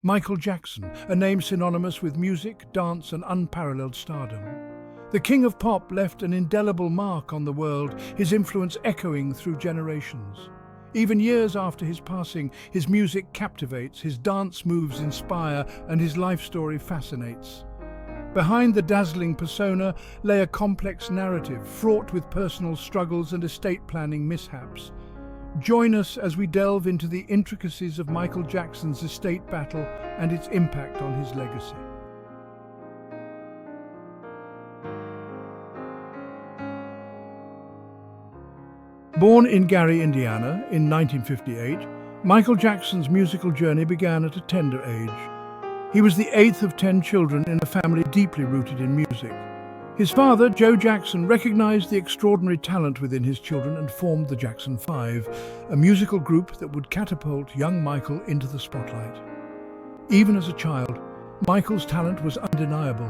Michael Jackson, a name synonymous with music, dance, and unparalleled stardom. The King of Pop left an indelible mark on the world, his influence echoing through generations. Even years after his passing, his music captivates, his dance moves inspire, and his life story fascinates. Behind the dazzling persona lay a complex narrative, fraught with personal struggles and estate planning mishaps. Join us as we delve into the intricacies of Michael Jackson's estate battle and its impact on his legacy. Born in Gary, Indiana, in 1958, Michael Jackson's musical journey began at a tender age. He was the eighth of 10 children in a family deeply rooted in music. His father, Joe Jackson, recognized the extraordinary talent within his children and formed the Jackson 5, a musical group that would catapult young Michael into the spotlight. Even as a child, Michael's talent was undeniable.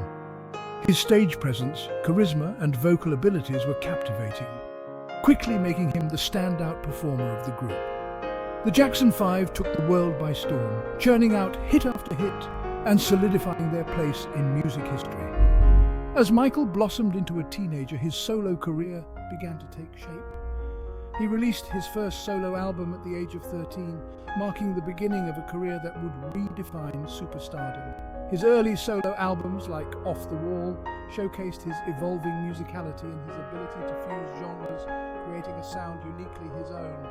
His stage presence, charisma, and vocal abilities were captivating, quickly making him the standout performer of the group. The Jackson 5 took the world by storm, churning out hit after hit and solidifying their place in music history. As Michael blossomed into a teenager, his solo career began to take shape. He released his first solo album at the age of 13, marking the beginning of a career that would redefine superstardom. His early solo albums, like Off the Wall, showcased his evolving musicality and his ability to fuse genres, creating a sound uniquely his own.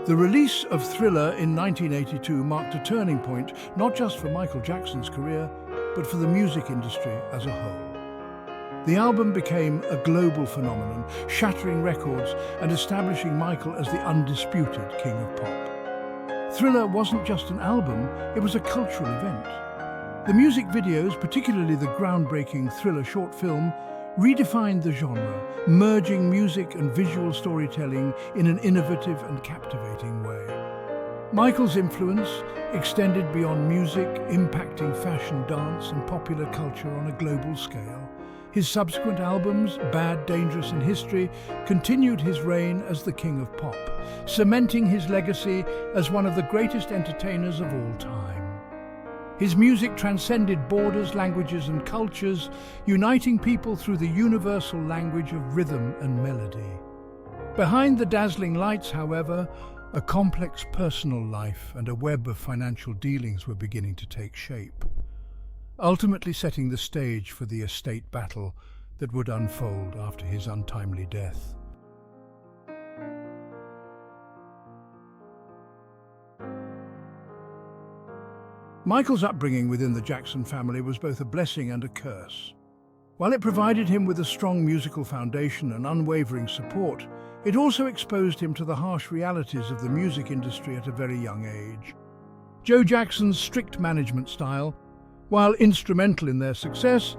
The release of Thriller in 1982 marked a turning point not just for Michael Jackson's career, but for the music industry as a whole. The album became a global phenomenon, shattering records and establishing Michael as the undisputed king of pop. Thriller wasn't just an album, it was a cultural event. The music videos, particularly the groundbreaking Thriller short film, redefined the genre, merging music and visual storytelling in an innovative and captivating way. Michael's influence extended beyond music, impacting fashion, dance, and popular culture on a global scale. His subsequent albums, Bad, Dangerous, and History, continued his reign as the King of Pop, cementing his legacy as one of the greatest entertainers of all time. His music transcended borders, languages, and cultures, uniting people through the universal language of rhythm and melody. Behind the dazzling lights, however, a complex personal life and a web of financial dealings were beginning to take shape, ultimately setting the stage for the estate battle that would unfold after his untimely death. Michael's upbringing within the Jackson family was both a blessing and a curse. While it provided him with a strong musical foundation and unwavering support, it also exposed him to the harsh realities of the music industry at a very young age. Joe Jackson's strict management style, while instrumental in their success,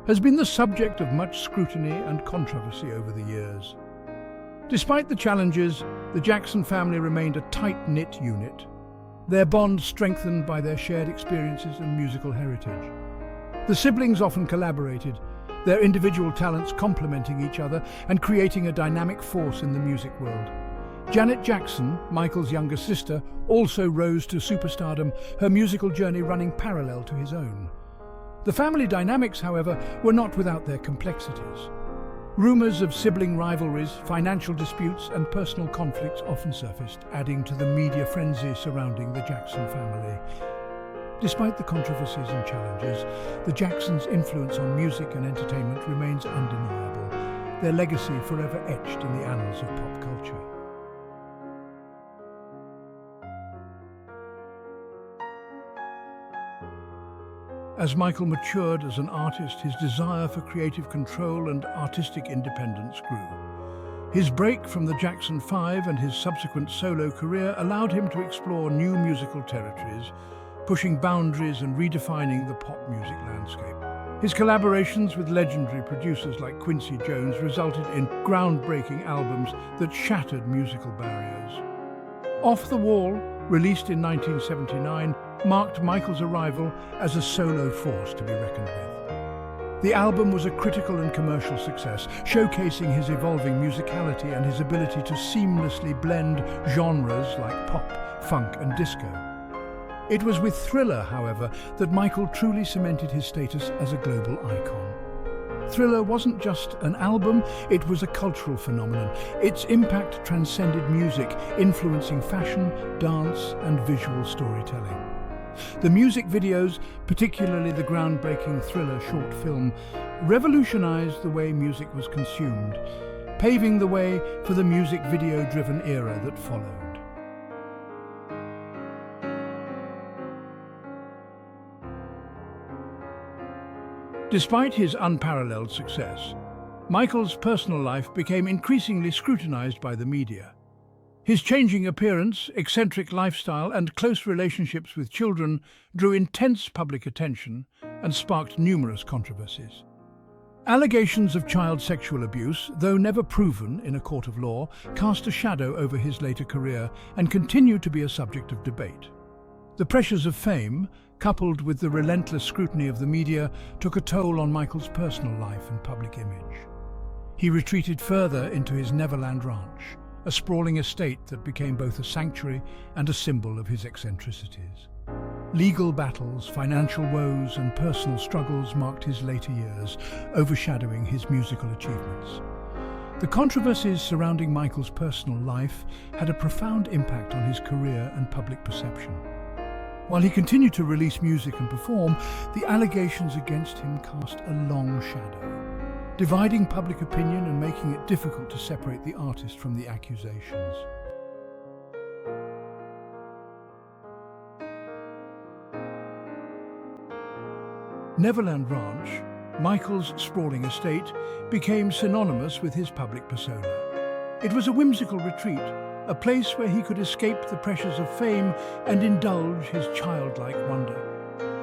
has been the subject of much scrutiny and controversy over the years. Despite the challenges, the Jackson family remained a tight-knit unit, their bond strengthened by their shared experiences and musical heritage. The siblings often collaborated, their individual talents complementing each other and creating a dynamic force in the music world. Janet Jackson, Michael's younger sister, also rose to superstardom, her musical journey running parallel to his own. The family dynamics, however, were not without their complexities. Rumors of sibling rivalries, financial disputes, and personal conflicts often surfaced, adding to the media frenzy surrounding the Jackson family. Despite the controversies and challenges, the Jacksons' influence on music and entertainment remains undeniable, their legacy forever etched in the annals of pop culture. As Michael matured as an artist, his desire for creative control and artistic independence grew. His break from the Jackson 5 and his subsequent solo career allowed him to explore new musical territories, pushing boundaries and redefining the pop music landscape. His collaborations with legendary producers like Quincy Jones resulted in groundbreaking albums that shattered musical barriers. Off the Wall, released in 1979, marked Michael's arrival as a solo force to be reckoned with. The album was a critical and commercial success, showcasing his evolving musicality and his ability to seamlessly blend genres like pop, funk and disco. It was with Thriller, however, that Michael truly cemented his status as a global icon. Thriller wasn't just an album, it was a cultural phenomenon. Its impact transcended music, influencing fashion, dance and visual storytelling. The music videos, particularly the groundbreaking Thriller short film, revolutionized the way music was consumed, paving the way for the music video-driven era that followed. Despite his unparalleled success, Michael's personal life became increasingly scrutinized by the media. His changing appearance, eccentric lifestyle, and close relationships with children drew intense public attention and sparked numerous controversies. Allegations of child sexual abuse, though never proven in a court of law, cast a shadow over his later career and continue to be a subject of debate. The pressures of fame, coupled with the relentless scrutiny of the media, took a toll on Michael's personal life and public image. He retreated further into his Neverland Ranch, a sprawling estate that became both a sanctuary and a symbol of his eccentricities. Legal battles, financial woes, and personal struggles marked his later years, overshadowing his musical achievements. The controversies surrounding Michael's personal life had a profound impact on his career and public perception. While he continued to release music and perform, the allegations against him cast a long shadow, dividing public opinion and making it difficult to separate the artist from the accusations. Neverland Ranch, Michael's sprawling estate, became synonymous with his public persona. It was a whimsical retreat, a place where he could escape the pressures of fame and indulge his childlike wonder.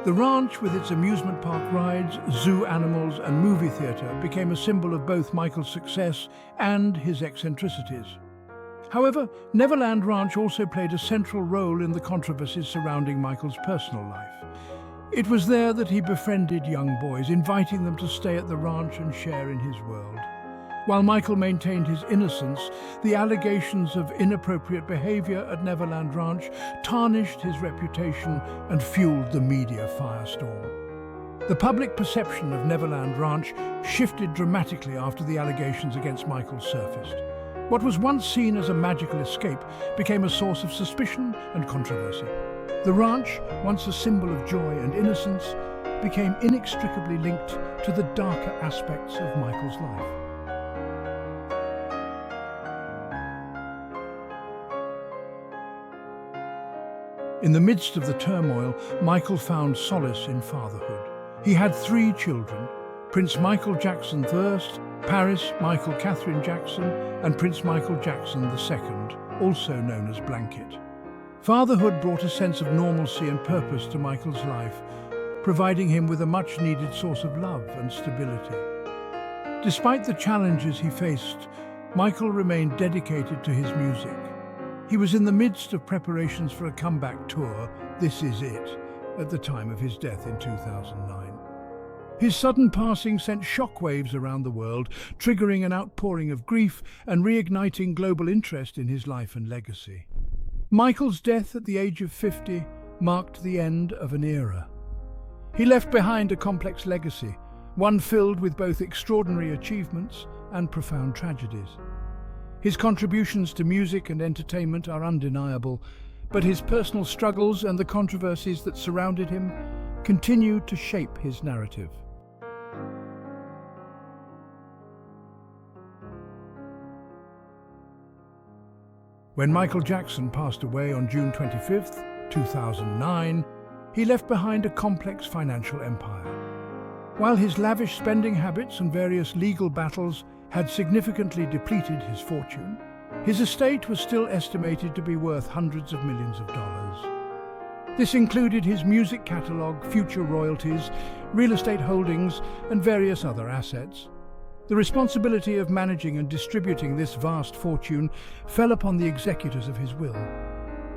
The ranch, with its amusement park rides, zoo animals and movie theatre, became a symbol of both Michael's success and his eccentricities. However, Neverland Ranch also played a central role in the controversies surrounding Michael's personal life. It was there that he befriended young boys, inviting them to stay at the ranch and share in his world. While Michael maintained his innocence, the allegations of inappropriate behavior at Neverland Ranch tarnished his reputation and fueled the media firestorm. The public perception of Neverland Ranch shifted dramatically after the allegations against Michael surfaced. What was once seen as a magical escape became a source of suspicion and controversy. The ranch, once a symbol of joy and innocence, became inextricably linked to the darker aspects of Michael's life. In the midst of the turmoil, Michael found solace in fatherhood. He had 3 children, Prince Michael Jackson I, Paris Michael Catherine Jackson, and Prince Michael Jackson II, also known as Blanket. Fatherhood brought a sense of normalcy and purpose to Michael's life, providing him with a much-needed source of love and stability. Despite the challenges he faced, Michael remained dedicated to his music. He was in the midst of preparations for a comeback tour, This Is It, at the time of his death in 2009. His sudden passing sent shockwaves around the world, triggering an outpouring of grief and reigniting global interest in his life and legacy. Michael's death at the age of 50 marked the end of an era. He left behind a complex legacy, one filled with both extraordinary achievements and profound tragedies. His contributions to music and entertainment are undeniable, but his personal struggles and the controversies that surrounded him continue to shape his narrative. When Michael Jackson passed away on June 25, 2009, he left behind a complex financial empire. While his lavish spending habits and various legal battles had significantly depleted his fortune, his estate was still estimated to be worth hundreds of millions of dollars. This included his music catalogue, future royalties, real estate holdings, and various other assets. The responsibility of managing and distributing this vast fortune fell upon the executors of his will,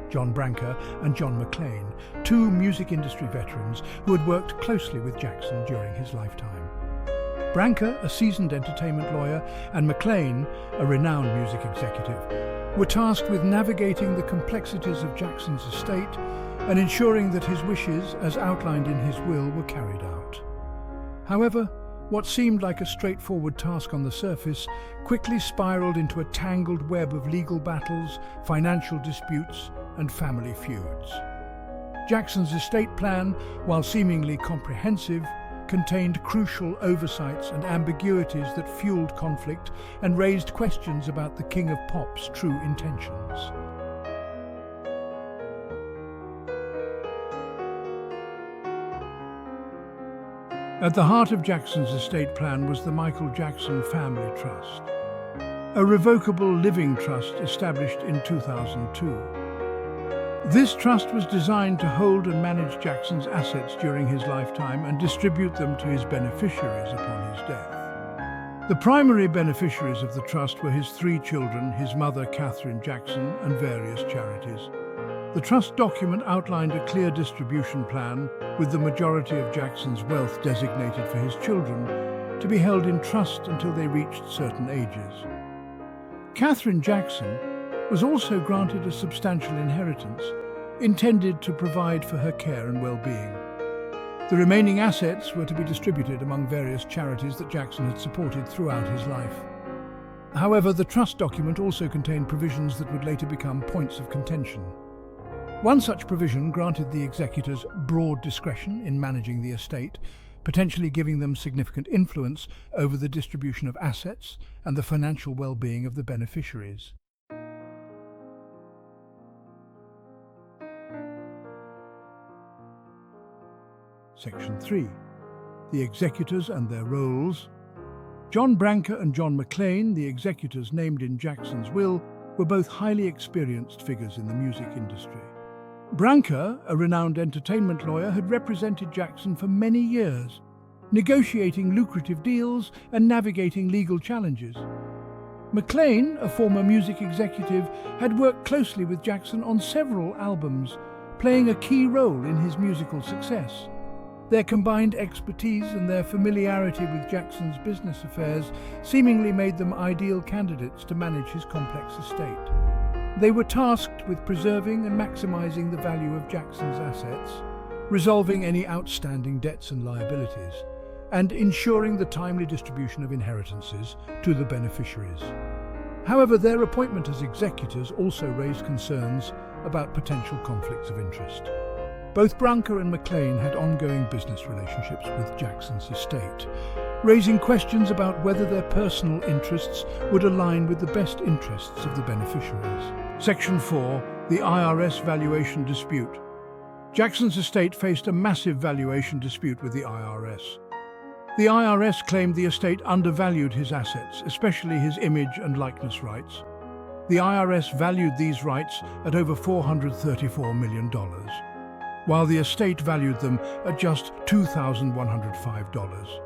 John Branca and John McClain, 2 music industry veterans who had worked closely with Jackson during his lifetime. Branca, a seasoned entertainment lawyer, and McLean, a renowned music executive, were tasked with navigating the complexities of Jackson's estate and ensuring that his wishes, as outlined in his will, were carried out. However, what seemed like a straightforward task on the surface quickly spiraled into a tangled web of legal battles, financial disputes, and family feuds. Jackson's estate plan, while seemingly comprehensive, contained crucial oversights and ambiguities that fueled conflict and raised questions about the King of Pop's true intentions. At the heart of Jackson's estate plan was the Michael Jackson Family Trust, a revocable living trust established in 2002. This trust was designed to hold and manage Jackson's assets during his lifetime and distribute them to his beneficiaries upon his death. The primary beneficiaries of the trust were his 3 children, his mother Catherine Jackson, and various charities. The trust document outlined a clear distribution plan, with the majority of Jackson's wealth designated for his children to be held in trust until they reached certain ages. Catherine Jackson was also granted a substantial inheritance, intended to provide for her care and well-being. The remaining assets were to be distributed among various charities that Jackson had supported throughout his life. However, the trust document also contained provisions that would later become points of contention. One such provision granted the executors broad discretion in managing the estate, potentially giving them significant influence over the distribution of assets and the financial well-being of the beneficiaries. Section 3. The executors and their roles. John Branca and John McLean, the executors named in Jackson's will, were both highly experienced figures in the music industry. Branca, a renowned entertainment lawyer, had represented Jackson for many years, negotiating lucrative deals and navigating legal challenges. McLean, a former music executive, had worked closely with Jackson on several albums, playing a key role in his musical success. Their combined expertise and their familiarity with Jackson's business affairs seemingly made them ideal candidates to manage his complex estate. They were tasked with preserving and maximizing the value of Jackson's assets, resolving any outstanding debts and liabilities, and ensuring the timely distribution of inheritances to the beneficiaries. However, their appointment as executors also raised concerns about potential conflicts of interest. Both Branca and McLean had ongoing business relationships with Jackson's estate, raising questions about whether their personal interests would align with the best interests of the beneficiaries. Section 4. The IRS Valuation Dispute. Jackson's estate faced a massive valuation dispute with the IRS. The IRS claimed the estate undervalued his assets, especially his image and likeness rights. The IRS valued these rights at over $434 million. While the estate valued them at just $2,105.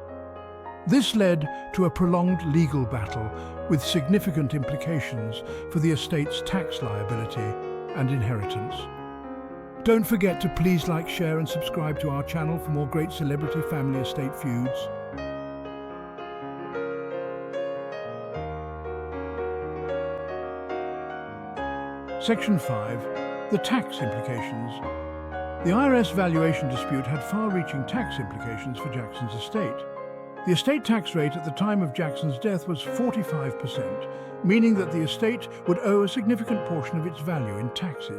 This led to a prolonged legal battle with significant implications for the estate's tax liability and inheritance. Don't forget to please like, share and subscribe to our channel for more great celebrity family estate feuds. Section 5. The tax implications. The IRS valuation dispute had far-reaching tax implications for Jackson's estate. The estate tax rate at the time of Jackson's death was 45%, meaning that the estate would owe a significant portion of its value in taxes.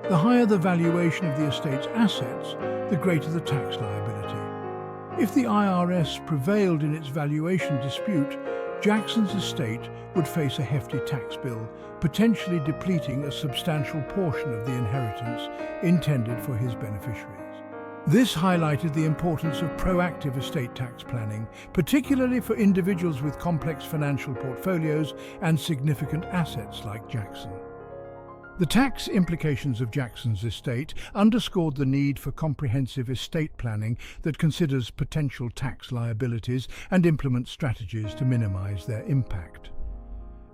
The higher the valuation of the estate's assets, the greater the tax liability. If the IRS prevailed in its valuation dispute, Jackson's estate would face a hefty tax bill, potentially depleting a substantial portion of the inheritance intended for his beneficiaries. This highlighted the importance of proactive estate tax planning, particularly for individuals with complex financial portfolios and significant assets like Jackson. The tax implications of Jackson's estate underscored the need for comprehensive estate planning that considers potential tax liabilities and implements strategies to minimize their impact.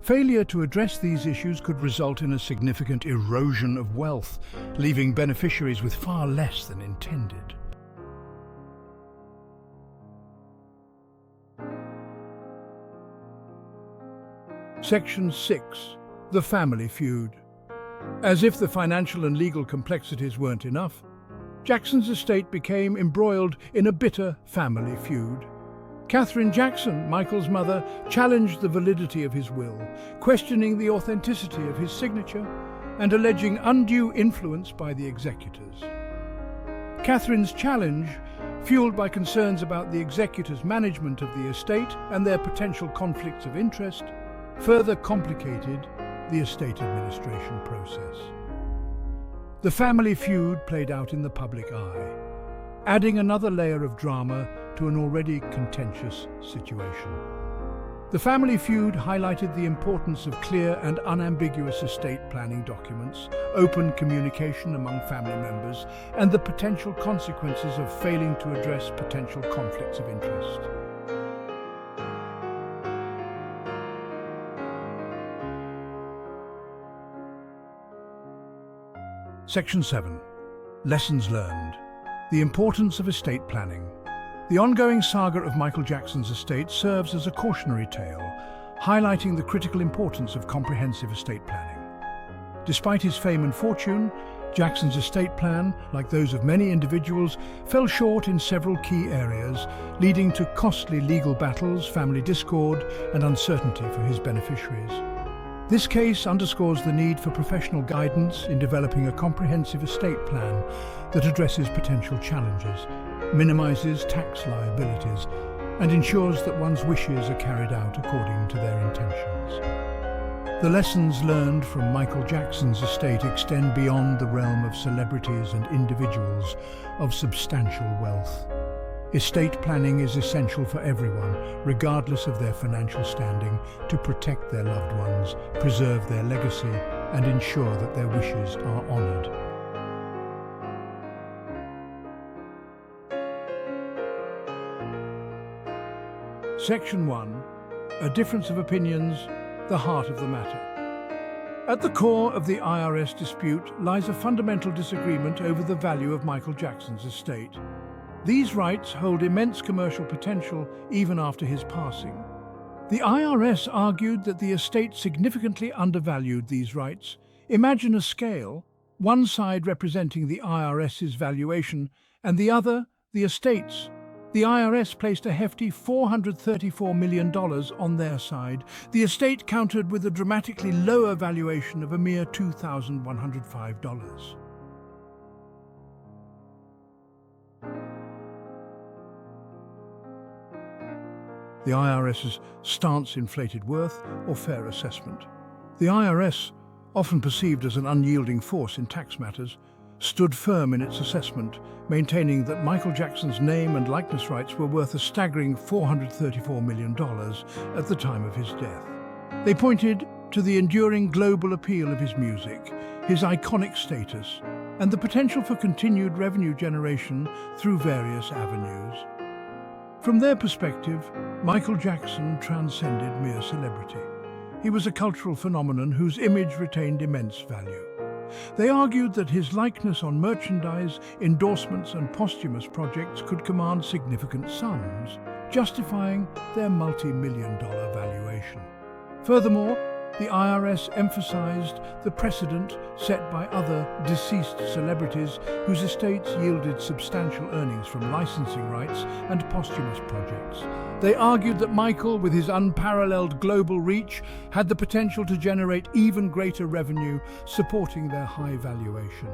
Failure to address these issues could result in a significant erosion of wealth, leaving beneficiaries with far less than intended. Section 6. The family feud. As if the financial and legal complexities weren't enough, Jackson's estate became embroiled in a bitter family feud. Catherine Jackson, Michael's mother, challenged the validity of his will, questioning the authenticity of his signature and alleging undue influence by the executors. Catherine's challenge, fueled by concerns about the executors' management of the estate and their potential conflicts of interest, further complicated the estate administration process. The family feud played out in the public eye, adding another layer of drama to an already contentious situation. The family feud highlighted the importance of clear and unambiguous estate planning documents, open communication among family members, and the potential consequences of failing to address potential conflicts of interest. Section 7. Lessons learned. The importance of estate planning. The ongoing saga of Michael Jackson's estate serves as a cautionary tale, highlighting the critical importance of comprehensive estate planning. Despite his fame and fortune, Jackson's estate plan, like those of many individuals, fell short in several key areas, leading to costly legal battles, family discord, and uncertainty for his beneficiaries. This case underscores the need for professional guidance in developing a comprehensive estate plan that addresses potential challenges, minimizes tax liabilities, and ensures that one's wishes are carried out according to their intentions. The lessons learned from Michael Jackson's estate extend beyond the realm of celebrities and individuals of substantial wealth. Estate planning is essential for everyone, regardless of their financial standing, to protect their loved ones, preserve their legacy, and ensure that their wishes are honored. Section 1. A difference of opinions, the heart of the matter. At the core of the IRS dispute lies a fundamental disagreement over the value of Michael Jackson's estate. These rights hold immense commercial potential even after his passing. The IRS argued that the estate significantly undervalued these rights. Imagine a scale, one side representing the IRS's valuation and the other the estate's. The IRS placed a hefty $434 million on their side. The estate countered with a dramatically lower valuation of a mere $2,105. The IRS's stance inflated worth or fair assessment. The IRS, often perceived as an unyielding force in tax matters, stood firm in its assessment, maintaining that Michael Jackson's name and likeness rights were worth a staggering $434 million at the time of his death. They pointed to the enduring global appeal of his music, his iconic status, and the potential for continued revenue generation through various avenues. From their perspective, Michael Jackson transcended mere celebrity. He was a cultural phenomenon whose image retained immense value. They argued that his likeness on merchandise, endorsements, and posthumous projects could command significant sums, justifying their multi-million-dollar valuation. Furthermore, the IRS emphasized the precedent set by other deceased celebrities whose estates yielded substantial earnings from licensing rights and posthumous projects. They argued that Michael, with his unparalleled global reach, had the potential to generate even greater revenue, supporting their high valuation.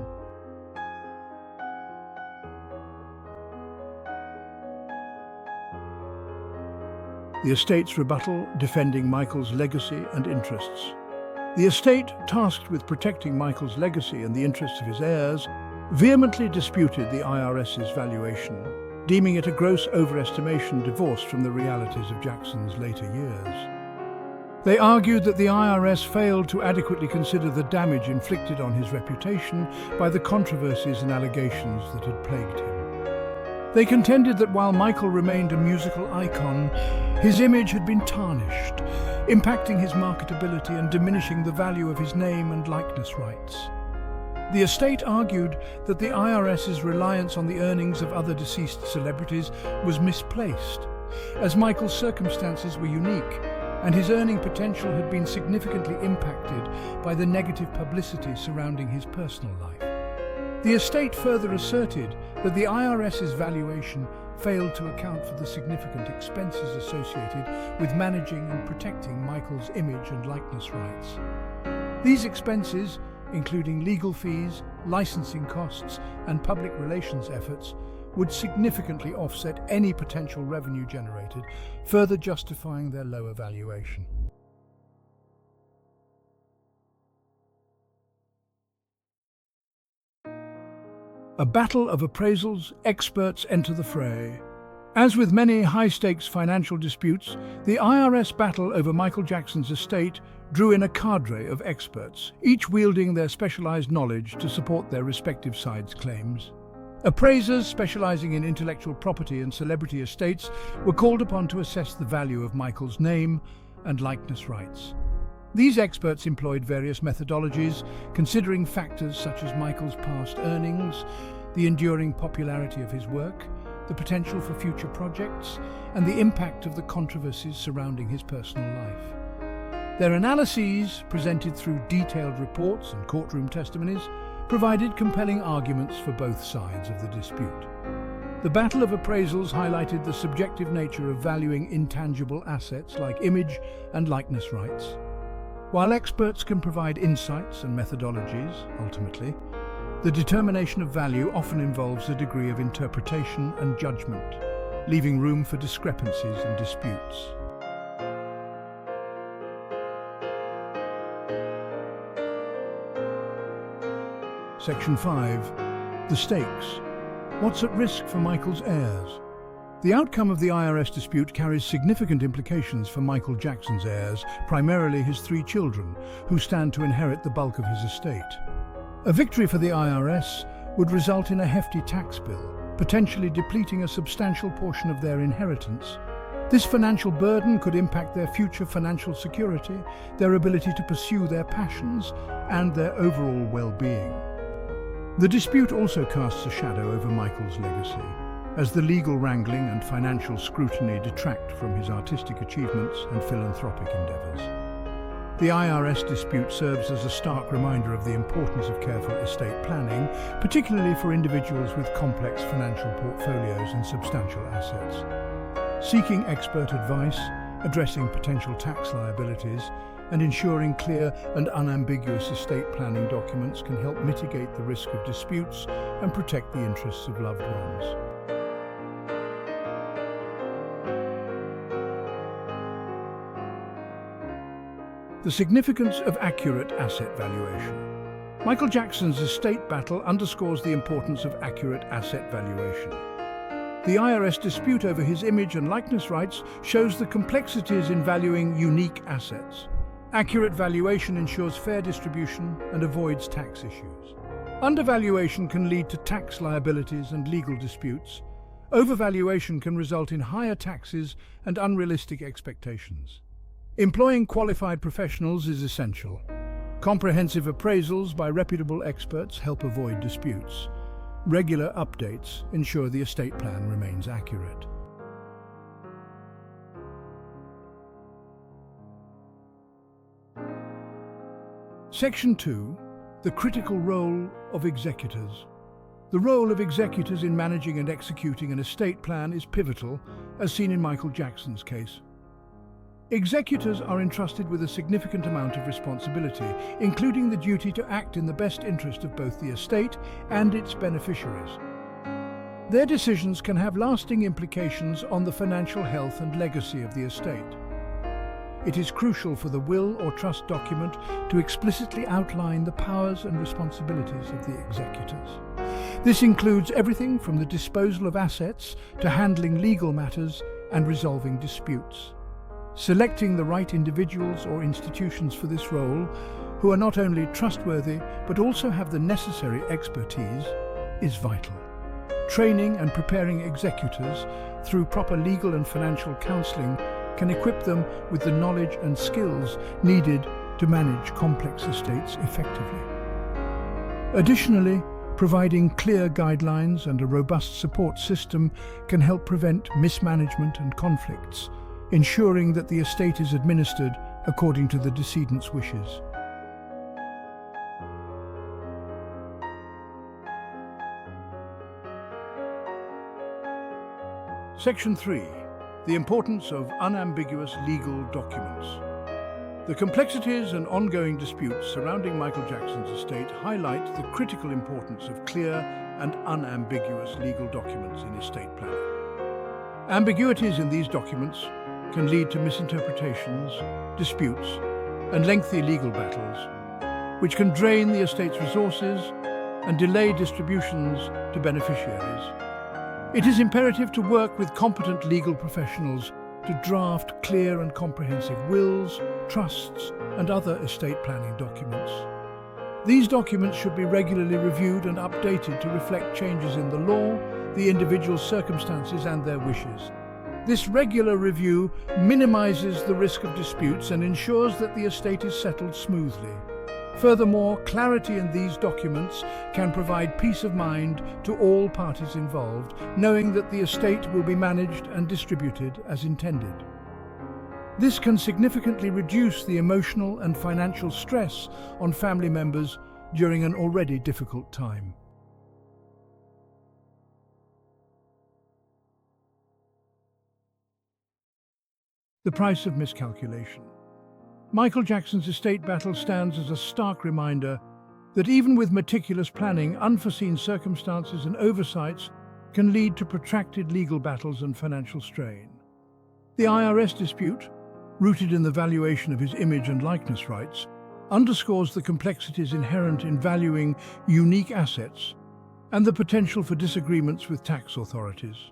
The estate's rebuttal, defending Michael's legacy and interests. The estate, tasked with protecting Michael's legacy and the interests of his heirs, vehemently disputed the IRS's valuation, deeming it a gross overestimation divorced from the realities of Jackson's later years. They argued that the IRS failed to adequately consider the damage inflicted on his reputation by the controversies and allegations that had plagued him. They contended that while Michael remained a musical icon, his image had been tarnished, impacting his marketability and diminishing the value of his name and likeness rights. The estate argued that the IRS's reliance on the earnings of other deceased celebrities was misplaced, as Michael's circumstances were unique and his earning potential had been significantly impacted by the negative publicity surrounding his personal life. The estate further asserted that the IRS's valuation failed to account for the significant expenses associated with managing and protecting Michael's image and likeness rights. These expenses, including legal fees, licensing costs, and public relations efforts, would significantly offset any potential revenue generated, further justifying their lower valuation. A battle of appraisals, experts enter the fray. As with many high-stakes financial disputes, the IRS battle over Michael Jackson's estate drew in a cadre of experts, each wielding their specialized knowledge to support their respective sides' claims. Appraisers specializing in intellectual property and celebrity estates were called upon to assess the value of Michael's name and likeness rights. These experts employed various methodologies, considering factors such as Michael's past earnings, the enduring popularity of his work, the potential for future projects, and the impact of the controversies surrounding his personal life. Their analyses, presented through detailed reports and courtroom testimonies, provided compelling arguments for both sides of the dispute. The battle of appraisals highlighted the subjective nature of valuing intangible assets like image and likeness rights. While experts can provide insights and methodologies, ultimately, the determination of value often involves a degree of interpretation and judgment, leaving room for discrepancies and disputes. Section 5. The stakes. What's at risk for Michael's heirs? The outcome of the IRS dispute carries significant implications for Michael Jackson's heirs, primarily his 3 children, who stand to inherit the bulk of his estate. A victory for the IRS would result in a hefty tax bill, potentially depleting a substantial portion of their inheritance. This financial burden could impact their future financial security, their ability to pursue their passions, and their overall well-being. The dispute also casts a shadow over Michael's legacy, as the legal wrangling and financial scrutiny detract from his artistic achievements and philanthropic endeavors. The IRS dispute serves as a stark reminder of the importance of careful estate planning, particularly for individuals with complex financial portfolios and substantial assets. Seeking expert advice, addressing potential tax liabilities, and ensuring clear and unambiguous estate planning documents can help mitigate the risk of disputes and protect the interests of loved ones. The significance of accurate asset valuation. Michael Jackson's estate battle underscores the importance of accurate asset valuation. The IRS dispute over his image and likeness rights shows the complexities in valuing unique assets. Accurate valuation ensures fair distribution and avoids tax issues. Undervaluation can lead to tax liabilities and legal disputes. Overvaluation can result in higher taxes and unrealistic expectations. Employing qualified professionals is essential. Comprehensive appraisals by reputable experts help avoid disputes. Regular updates ensure the estate plan remains accurate. Section 2. The critical role of executors. The role of executors in managing and executing an estate plan is pivotal, as seen in Michael Jackson's case. Executors are entrusted with a significant amount of responsibility, including the duty to act in the best interest of both the estate and its beneficiaries. Their decisions can have lasting implications on the financial health and legacy of the estate. It is crucial for the will or trust document to explicitly outline the powers and responsibilities of the executors. This includes everything from the disposal of assets to handling legal matters and resolving disputes. Selecting the right individuals or institutions for this role, who are not only trustworthy but also have the necessary expertise, is vital. Training and preparing executors through proper legal and financial counseling can equip them with the knowledge and skills needed to manage complex estates effectively. Additionally, providing clear guidelines and a robust support system can help prevent mismanagement and conflicts, ensuring that the estate is administered according to the decedent's wishes. Section 3. The importance of unambiguous legal documents. The complexities and ongoing disputes surrounding Michael Jackson's estate highlight the critical importance of clear and unambiguous legal documents in estate planning. Ambiguities in these documents can lead to misinterpretations, disputes, and lengthy legal battles, which can drain the estate's resources and delay distributions to beneficiaries. It is imperative to work with competent legal professionals to draft clear and comprehensive wills, trusts, and other estate planning documents. These documents should be regularly reviewed and updated to reflect changes in the law, the individual's circumstances, and their wishes. This regular review minimizes the risk of disputes and ensures that the estate is settled smoothly. Furthermore, clarity in these documents can provide peace of mind to all parties involved, knowing that the estate will be managed and distributed as intended. This can significantly reduce the emotional and financial stress on family members during an already difficult time. The price of miscalculation. Michael Jackson's estate battle stands as a stark reminder that even with meticulous planning, unforeseen circumstances and oversights can lead to protracted legal battles and financial strain. The IRS dispute, rooted in the valuation of his image and likeness rights, underscores the complexities inherent in valuing unique assets and the potential for disagreements with tax authorities.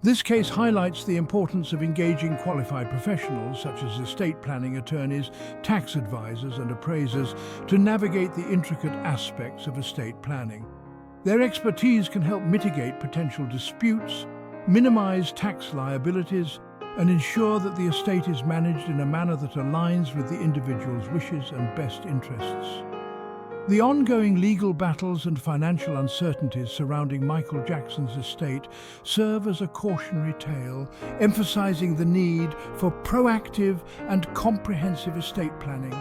This case highlights the importance of engaging qualified professionals such as estate planning attorneys, tax advisors, and appraisers to navigate the intricate aspects of estate planning. Their expertise can help mitigate potential disputes, minimize tax liabilities, and ensure that the estate is managed in a manner that aligns with the individual's wishes and best interests. The ongoing legal battles and financial uncertainties surrounding Michael Jackson's estate serve as a cautionary tale, emphasizing the need for proactive and comprehensive estate planning.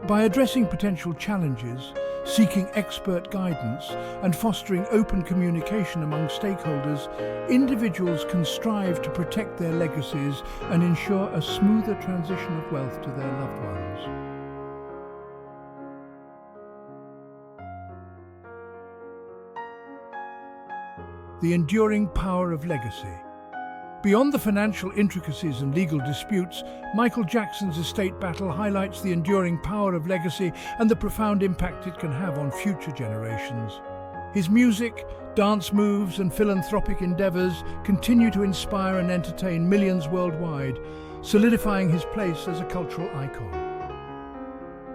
By addressing potential challenges, seeking expert guidance, and fostering open communication among stakeholders, individuals can strive to protect their legacies and ensure a smoother transition of wealth to their loved ones. The enduring power of legacy. Beyond the financial intricacies and legal disputes, Michael Jackson's estate battle highlights the enduring power of legacy and the profound impact it can have on future generations. His music, dance moves, and philanthropic endeavors continue to inspire and entertain millions worldwide, solidifying his place as a cultural icon.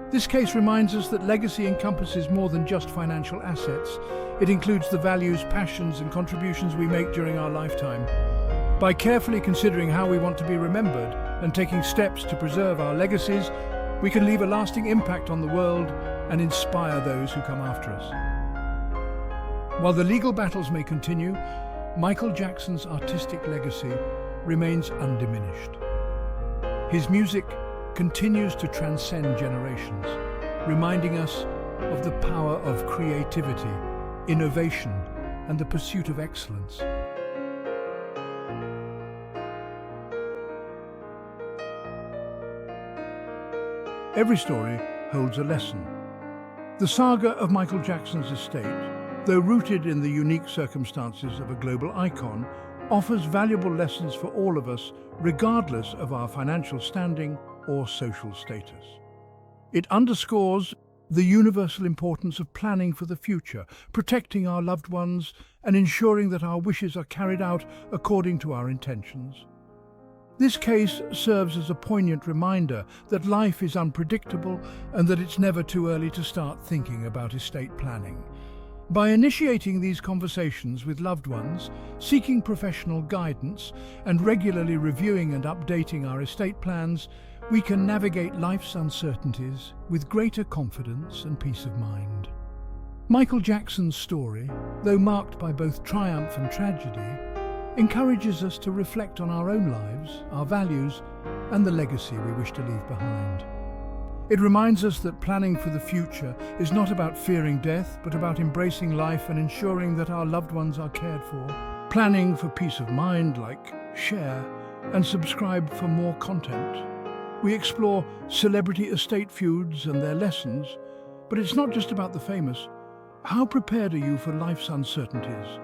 This case reminds us that legacy encompasses more than just financial assets. It includes the values, passions, and contributions we make during our lifetime. By carefully considering how we want to be remembered and taking steps to preserve our legacies, we can leave a lasting impact on the world and inspire those who come after us. While the legal battles may continue, Michael Jackson's artistic legacy remains undiminished. His music continues to transcend generations, reminding us of the power of creativity, innovation, and the pursuit of excellence. Every story holds a lesson. The saga of Michael Jackson's estate, though rooted in the unique circumstances of a global icon, offers valuable lessons for all of us, regardless of our financial standing or social status. It underscores the universal importance of planning for the future, protecting our loved ones, and ensuring that our wishes are carried out according to our intentions. This case serves as a poignant reminder that life is unpredictable and that it's never too early to start thinking about estate planning. By initiating these conversations with loved ones, seeking professional guidance, and regularly reviewing and updating our estate plans, we can navigate life's uncertainties with greater confidence and peace of mind. Michael Jackson's story, though marked by both triumph and tragedy, encourages us to reflect on our own lives, our values, and the legacy we wish to leave behind. It reminds us that planning for the future is not about fearing death, but about embracing life and ensuring that our loved ones are cared for. Planning for peace of mind, like share and subscribe for more content. We explore celebrity estate feuds and their lessons, but it's not just about the famous. How prepared are you for life's uncertainties?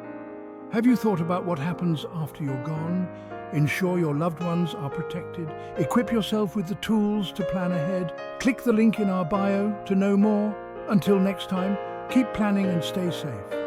Have you thought about what happens after you're gone? Ensure your loved ones are protected. Equip yourself with the tools to plan ahead. Click the link in our bio to know more. Until next time, keep planning and stay safe.